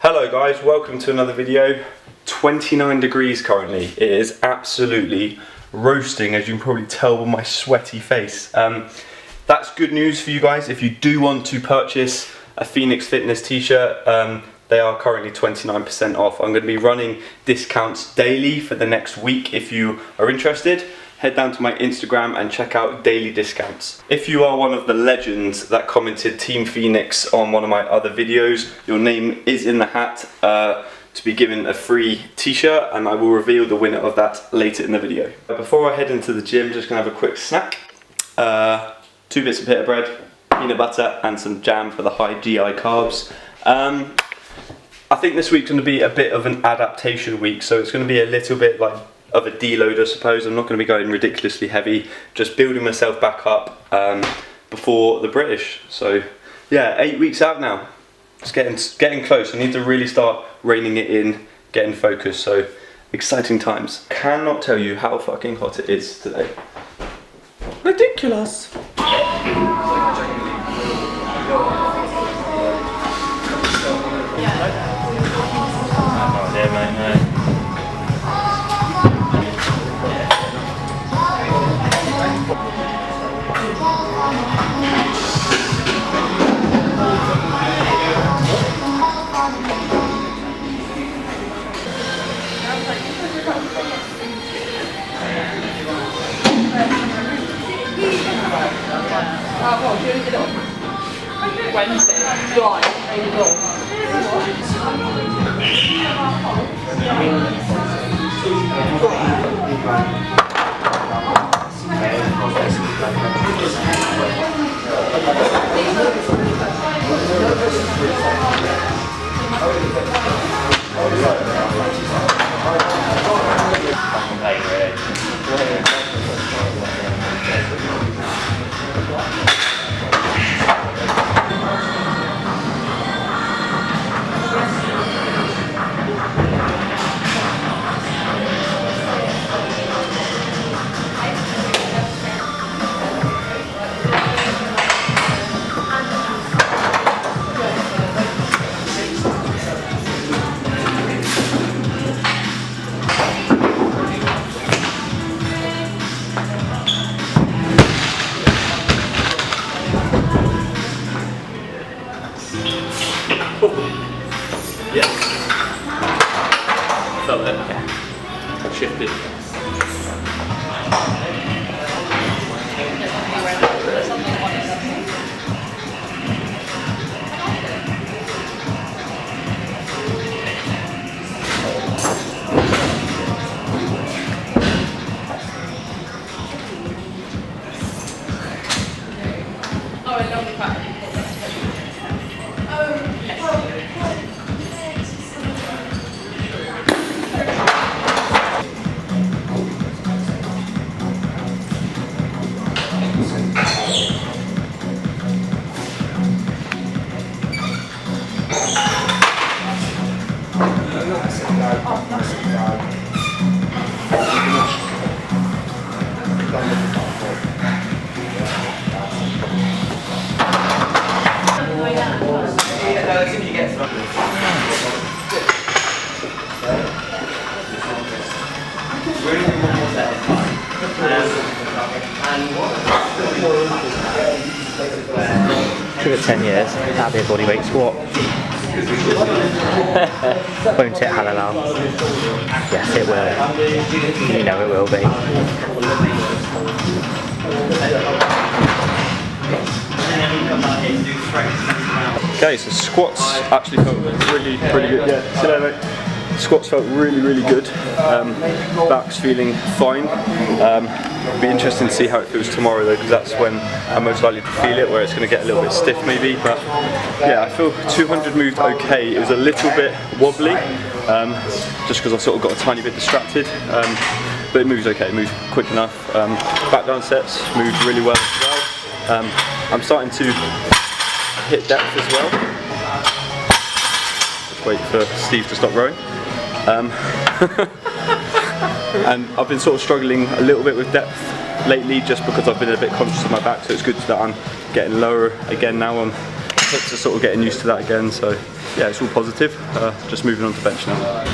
Hello guys, welcome to another video. 29 degrees currently. It is absolutely roasting, as you can probably tell by my sweaty face. That's good news for you guys. If you do want to purchase a Phoenix Fitness t-shirt, they are currently 29% off. I'm going to be running discounts daily for the next week. If you are interested, head down to my Instagram and check out daily discounts. If you are one of the legends that commented Team Phoenix on one of my other videos, your name is in the hat to be given a free t-shirt, and I will reveal the winner of that later in the video. Before I head into the gym, just gonna have a quick snack. 2 bits of pita bread, peanut butter and some jam for the high GI carbs. I think this week's gonna be a bit of an adaptation week, so it's gonna be a little bit like of a deload, I suppose. I'm not going to be going ridiculously heavy, just building myself back up before the British. So yeah, 8 weeks out now. It's getting close. I need to really start reining it in, getting focused. So exciting times. Cannot tell you how fucking hot it is today. Ridiculous. Wednesday. Right. Yeah. Felt it. Yeah. Shifted. Oh, I love the fact. Give it 10 years, that'll be a bodyweight squat. Won't it, Halal? Yes, it will. You know it will be. Okay, so squats actually felt really good. Yeah, see you later, mate. Squats felt really good. Back's feeling fine. It'll be interesting to see how it feels tomorrow though, because that's when I'm most likely to feel it, where it's going to get a little bit stiff maybe. But yeah, I feel 200 moved okay. It was a little bit wobbly, just because I sort of got a tiny bit distracted. But it moves okay, it moves quick enough. Back down sets moved really well as well. I'm starting to hit depth as well. Just wait for Steve to stop rowing. And I've been sort of struggling a little bit with depth lately, just because I've been a bit conscious of my back, so it's good that I'm getting lower again now. I'm sort of getting used to that again, so yeah, it's all positive. Just moving on to bench now.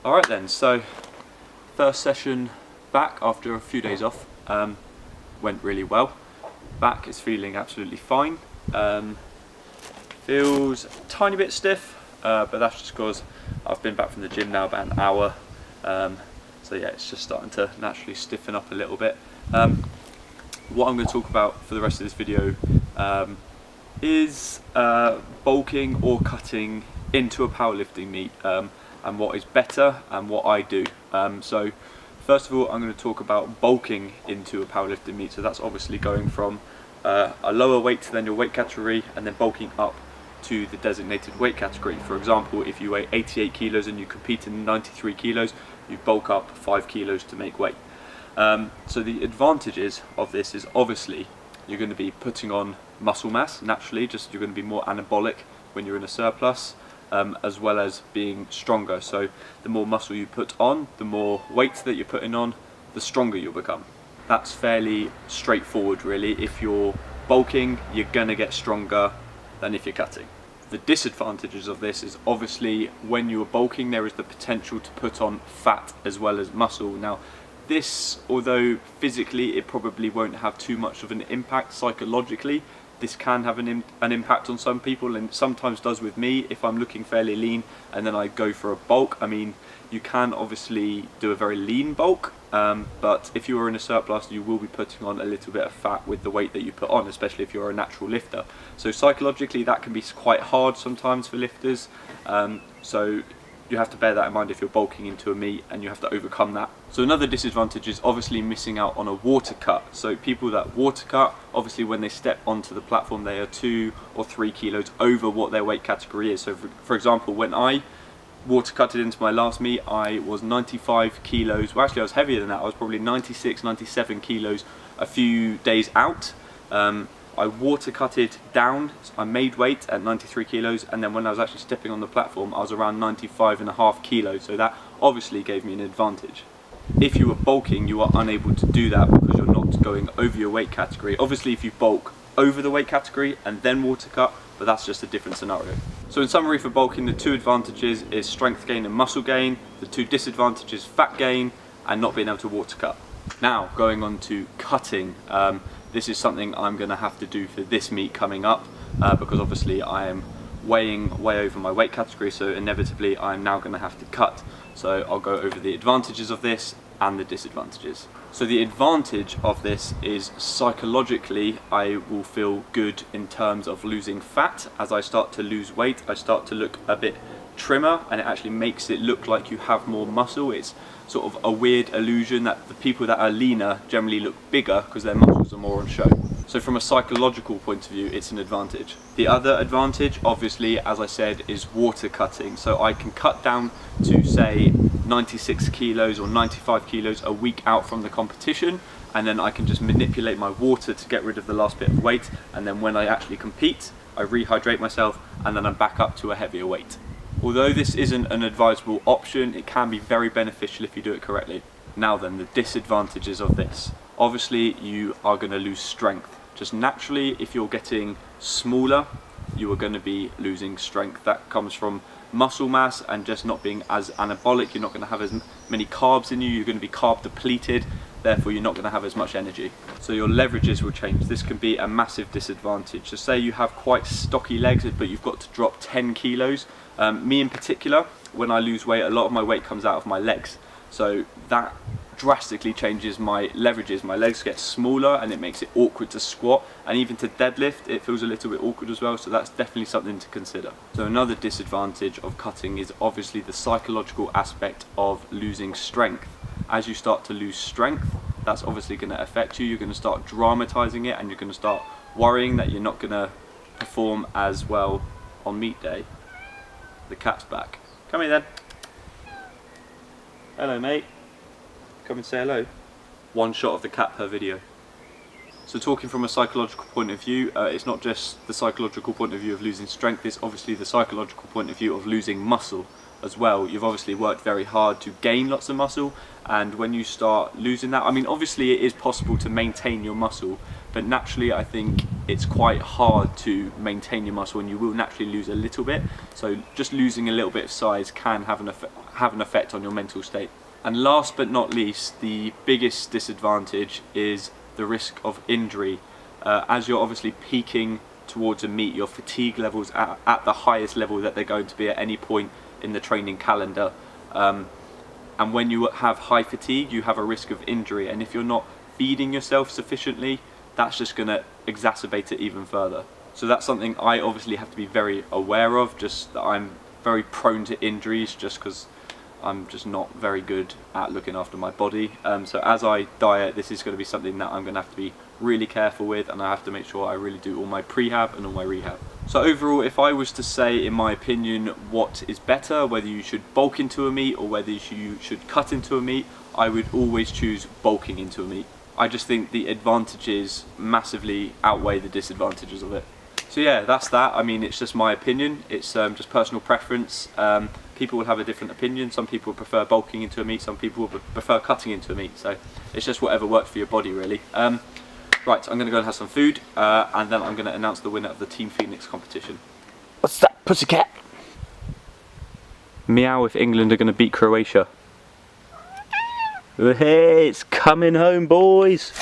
Alright then, so first session back after a few days off, went really well. Back is feeling absolutely fine. Feels a tiny bit stiff, but that's just because I've been back from the gym now about an hour. So yeah, it's just starting to naturally stiffen up a little bit. What I'm going to talk about for the rest of this video is bulking or cutting into a powerlifting meet, and what is better and what I do. So first of all, I'm going to talk about bulking into a powerlifting meet. So that's obviously going from a lower weight than your weight category and then bulking up to the designated weight category. For example, if you weigh 88 kilos and you compete in 93 kilos, you bulk up 5 kilos to make weight. So the advantages of this is obviously you're going to be putting on muscle mass naturally, just you're going to be more anabolic when you're in a surplus, as well as being stronger. So the more muscle you put on, the more weight that you're putting on, the stronger you'll become. That's fairly straightforward really. If you're bulking, you're going to get stronger than if you're cutting. The disadvantages of this is obviously when you're bulking there is the potential to put on fat as well as muscle. Now this, although physically it probably won't have too much of an impact, psychologically this can have an impact on some people, and sometimes does with me if I'm looking fairly lean and then I go for a bulk. I mean, you can obviously do a very lean bulk, but if you are in a surplus you will be putting on a little bit of fat with the weight that you put on, especially if you're a natural lifter. So psychologically that can be quite hard sometimes for lifters, so you have to bear that in mind if you're bulking into a meet, and you have to overcome that. So another disadvantage is obviously missing out on a water cut. So people that water cut, obviously when they step onto the platform they are 2 or 3 kilos over what their weight category is. So for example, when I water cutted into my last meet, I was 95 kilos, well actually I was heavier than that, I was probably 96, 97 kilos a few days out. I water cutted down, I made weight at 93 kilos, and then when I was actually stepping on the platform I was around 95.5 kilos, so that obviously gave me an advantage. If you are bulking, you are unable to do that because you're not going over your weight category. Obviously if you bulk over the weight category and then water cut, but that's just a different scenario. So in summary, for bulking, the 2 advantages is strength gain and muscle gain. The 2 disadvantages, fat gain and not being able to water cut. Now going on to cutting. This is something I'm going to have to do for this meet coming up, because obviously I am weighing way over my weight category, so inevitably I'm now going to have to cut. So I'll go over the advantages of this and the disadvantages. So the advantage of this is psychologically I will feel good in terms of losing fat. As I start to lose weight, I start to look a bit trimmer, and it actually makes it look like you have more muscle. It's sort of a weird illusion that the people that are leaner generally look bigger because their muscles are more on show. So from a psychological point of view, it's an advantage. The other advantage, obviously, as I said, is water cutting. So I can cut down to say 96 kilos or 95 kilos a week out from the competition, and then I can just manipulate my water to get rid of the last bit of weight, and then when I actually compete I rehydrate myself and then I'm back up to a heavier weight. Although this isn't an advisable option, it can be very beneficial if you do it correctly. Now then, the disadvantages of this. Obviously you are going to lose strength. Just naturally, if you're getting smaller, you are going to be losing strength. That comes from muscle mass and just not being as anabolic. You're not going to have as many carbs in you, you're going to be carb depleted, therefore you're not going to have as much energy. So your leverages will change. This can be a massive disadvantage. So say you have quite stocky legs but you've got to drop 10 kilos. Me in particular, when I lose weight, a lot of my weight comes out of my legs. So that drastically changes my leverages. My legs get smaller and it makes it awkward to squat, and even to deadlift it feels a little bit awkward as well, so that's definitely something to consider. So another disadvantage of cutting is obviously the psychological aspect of losing strength. As you start to lose strength, that's obviously going to affect you. You're going to start dramatizing it and you're going to start worrying that you're not going to perform as well on meet day. The cat's back. Come here then. Hello mate. Come and say hello. One shot of the cat per video. So talking from a psychological point of view, it's not just the psychological point of view of losing strength, it's obviously the psychological point of view of losing muscle as well. You've obviously worked very hard to gain lots of muscle, and when you start losing that, I mean obviously it is possible to maintain your muscle, but naturally I think it's quite hard to maintain your muscle and you will naturally lose a little bit. So just losing a little bit of size can have an effect on your mental state. And last but not least, the biggest disadvantage is the risk of injury. As you're obviously peaking towards a meet, your fatigue levels at the highest level that they're going to be at any point in the training calendar. And when you have high fatigue, you have a risk of injury. And if you're not feeding yourself sufficiently, that's just going to exacerbate it even further. So that's something I obviously have to be very aware of, just that I'm very prone to injuries just because I'm just not very good at looking after my body. So as I diet, this is going to be something that I'm going to have to be really careful with, and I have to make sure I really do all my prehab and all my rehab. So overall, if I was to say, in my opinion, what is better, whether you should bulk into a meet or whether you should cut into a meet, I would always choose bulking into a meet. I just think the advantages massively outweigh the disadvantages of it. So yeah, that's that. I mean, it's just my opinion. It's just personal preference. People will have a different opinion. Some people prefer bulking into a meet, some people will prefer cutting into a meet. So it's just whatever works for your body, really. Right, I'm going to go and have some food, and then I'm going to announce the winner of the Team Phoenix competition. What's that, pussycat? Meow if England are going to beat Croatia. Hey, it's coming home, boys!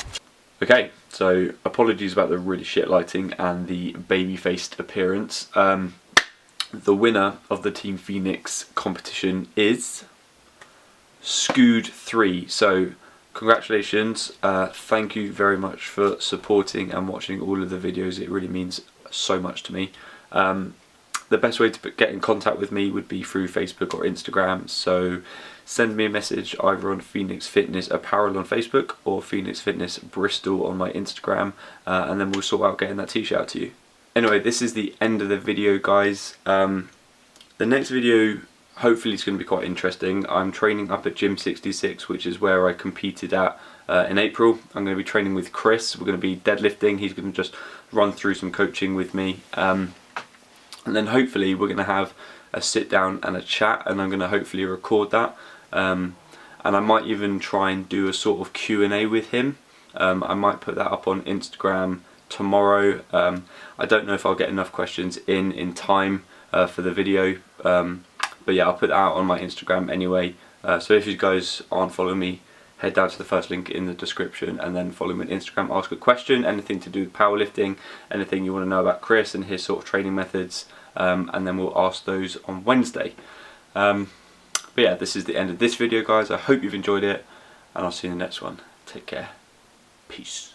Okay, so apologies about the really shit lighting and the baby-faced appearance. The winner of the Team Phoenix competition is Scood3. So congratulations, thank you very much for supporting and watching all of the videos. It really means so much to me. The best way to get in contact with me would be through Facebook or Instagram, so send me a message either on Phoenix Fitness Apparel on Facebook or Phoenix Fitness Bristol on my Instagram, and then we'll sort out getting that t-shirt out to you. Anyway, this is the end of the video, guys. The next video hopefully is going to be quite interesting. I'm training up at Gym 66, which is where I competed at in April. I'm going to be training with Chris. We're going to be deadlifting. He's going to just run through some coaching with me. And then hopefully we're going to have a sit down and a chat, and I'm going to hopefully record that. And I might even try and do a sort of Q&A with him. I might put that up on Instagram tomorrow. I don't know if I'll get enough questions in time for the video, but yeah, I'll put that out on my Instagram anyway. So if you guys aren't following me, head down to the first link in the description and then follow me on Instagram. Ask a question, anything to do with powerlifting, anything you want to know about Chris and his sort of training methods, and then we'll ask those on Wednesday. But yeah, this is the end of this video, guys. I hope you've enjoyed it, and I'll see you in the next one. Take care. Peace.